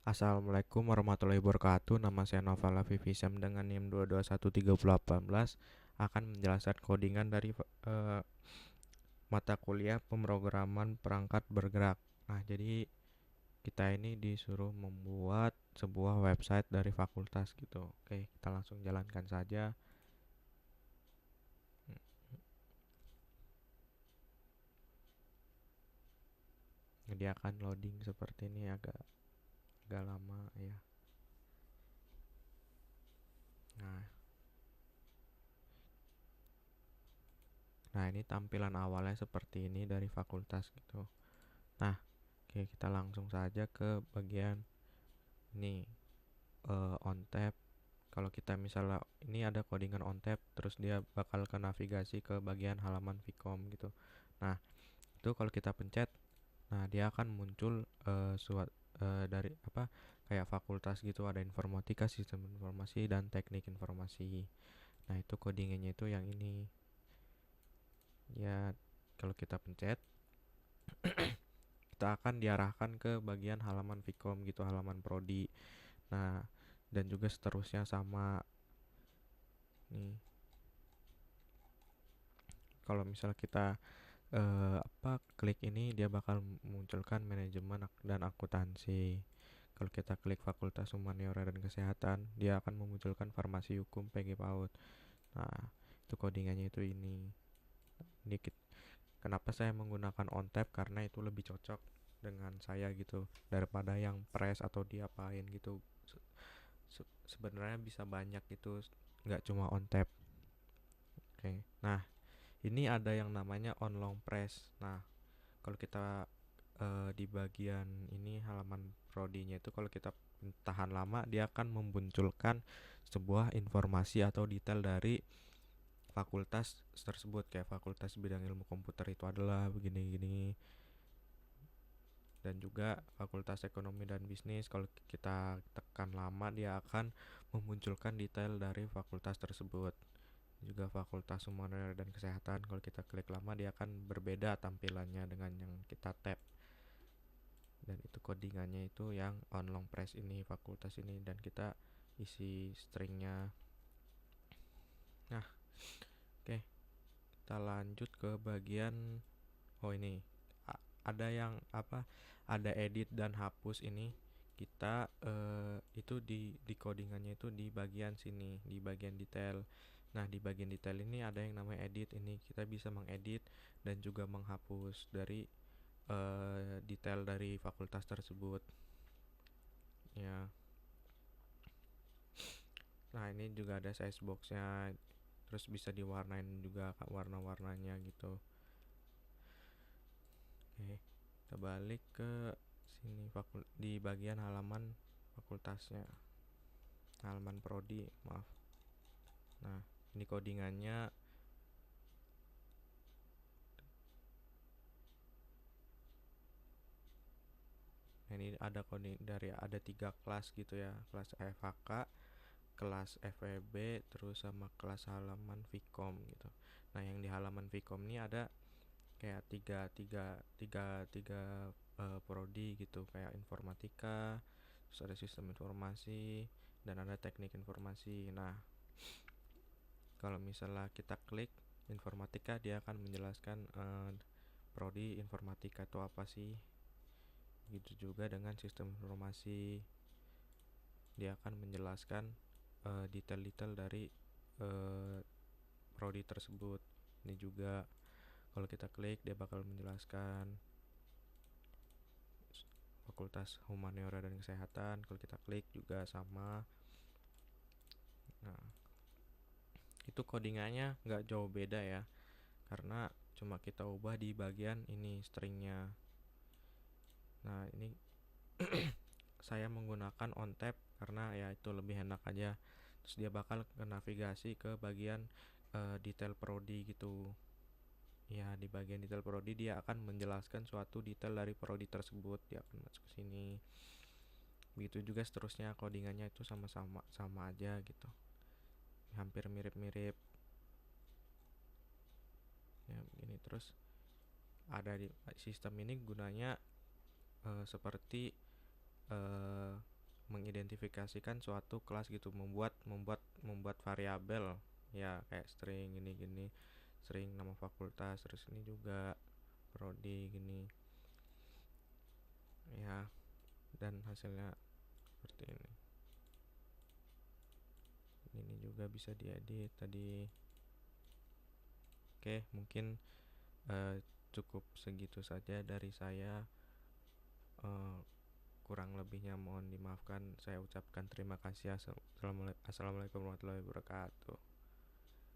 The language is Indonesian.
Assalamualaikum warahmatullahi wabarakatuh. Nama saya Noval Vivisam dengan NIM 2213018 akan menjelaskan codingan dari mata kuliah pemrograman perangkat bergerak. Nah, jadi kita ini disuruh membuat sebuah website dari fakultas gitu. Oke, kita langsung jalankan saja. Dia akan loading seperti ini agak lama ya. Nah, nah ini tampilan awalnya seperti ini dari fakultas gitu. Nah, oke kita langsung saja ke bagian ini on tab. Kalau kita misalnya ini ada codingan on tab, terus dia bakal ke navigasi ke bagian halaman Vcom gitu. Nah, itu kalau kita pencet, nah dia akan muncul dari apa kayak fakultas gitu, ada informatika, sistem informasi dan teknik informasi. Nah, itu codingannya itu yang ini. Ya, kalau kita pencet, kita akan diarahkan ke bagian halaman Vcom gitu, halaman prodi. Nah, dan juga seterusnya sama nih. Kalau misal kita klik ini, dia bakal munculkan manajemen dan akuntansi. Kalau kita klik fakultas humaniora dan kesehatan, dia akan memunculkan farmasi hukum PG PAUD. Nah, itu codingannya itu ini. Ini kenapa saya menggunakan on tab, karena itu lebih cocok dengan saya gitu daripada yang press atau diapain gitu. Sebenarnya bisa banyak gitu, nggak cuma on tab. Oke. Nah, ini ada yang namanya on long press. Nah, kalau kita di bagian ini halaman prodinya itu, kalau kita tahan lama, dia akan memunculkan sebuah informasi atau detail dari fakultas tersebut, kayak fakultas bidang ilmu komputer itu adalah begini-gini, dan juga fakultas ekonomi dan bisnis. Kalau kita tekan lama, dia akan memunculkan detail dari fakultas tersebut. Juga fakultas humaniora dan kesehatan, kalau kita klik lama, dia akan berbeda tampilannya dengan yang kita tap. Dan itu codingannya itu yang on long press ini, fakultas ini, dan kita isi stringnya. Nah, oke, kita lanjut ke bagian ini ada yang ada edit dan hapus ini. Kita itu di codingannya itu di bagian sini, di bagian detail. Nah, di bagian detail ini ada yang namanya edit. Ini kita bisa mengedit dan juga menghapus dari detail dari fakultas tersebut ya. Nah, ini juga ada size boxnya, terus bisa diwarnain juga warna-warnanya gitu. Oke, kita balik ke sini, di bagian halaman fakultasnya, halaman prodi, maaf. Nah, ini codingannya. Nah, ini ada coding dari ada 3 kelas gitu ya, kelas FHK, kelas FEB, terus sama kelas halaman Vcom gitu. Nah, yang di halaman Vcom ini ada kayak tiga tiga tiga tiga prodi gitu, kayak informatika, terus ada sistem informasi, dan ada teknik informasi. Nah, kalau misalnya kita klik informatika, dia akan menjelaskan prodi informatika itu apa sih. Gitu juga dengan sistem informasi, dia akan menjelaskan detail-detail dari uh, prodi tersebut. Ini juga kalau kita klik, dia bakal menjelaskan fakultas humaniora dan kesehatan. Kalau kita klik juga sama. Nah, itu codingannya nggak jauh beda ya, karena cuma kita ubah di bagian ini stringnya. Nah, ini saya menggunakan on tab karena ya itu lebih enak aja. Terus dia bakal ke navigasi ke bagian detail prodi gitu. Ya, di bagian detail prodi dia akan menjelaskan suatu detail dari prodi tersebut, dia akan masuk ke sini. Begitu juga seterusnya, codingannya itu sama aja gitu, hampir mirip-mirip ya begini. Terus ada di sistem ini gunanya seperti mengidentifikasikan suatu kelas gitu, membuat variabel ya, kayak string gini gini, string nama fakultas, terus ini juga prodi gini ya, dan hasilnya seperti ini juga bisa diedit tadi. Oke, mungkin eh, cukup segitu saja dari saya. eh, Kurang lebihnya mohon dimaafkan. Saya ucapkan terima kasih. Assalamualaikum warahmatullahi wabarakatuh.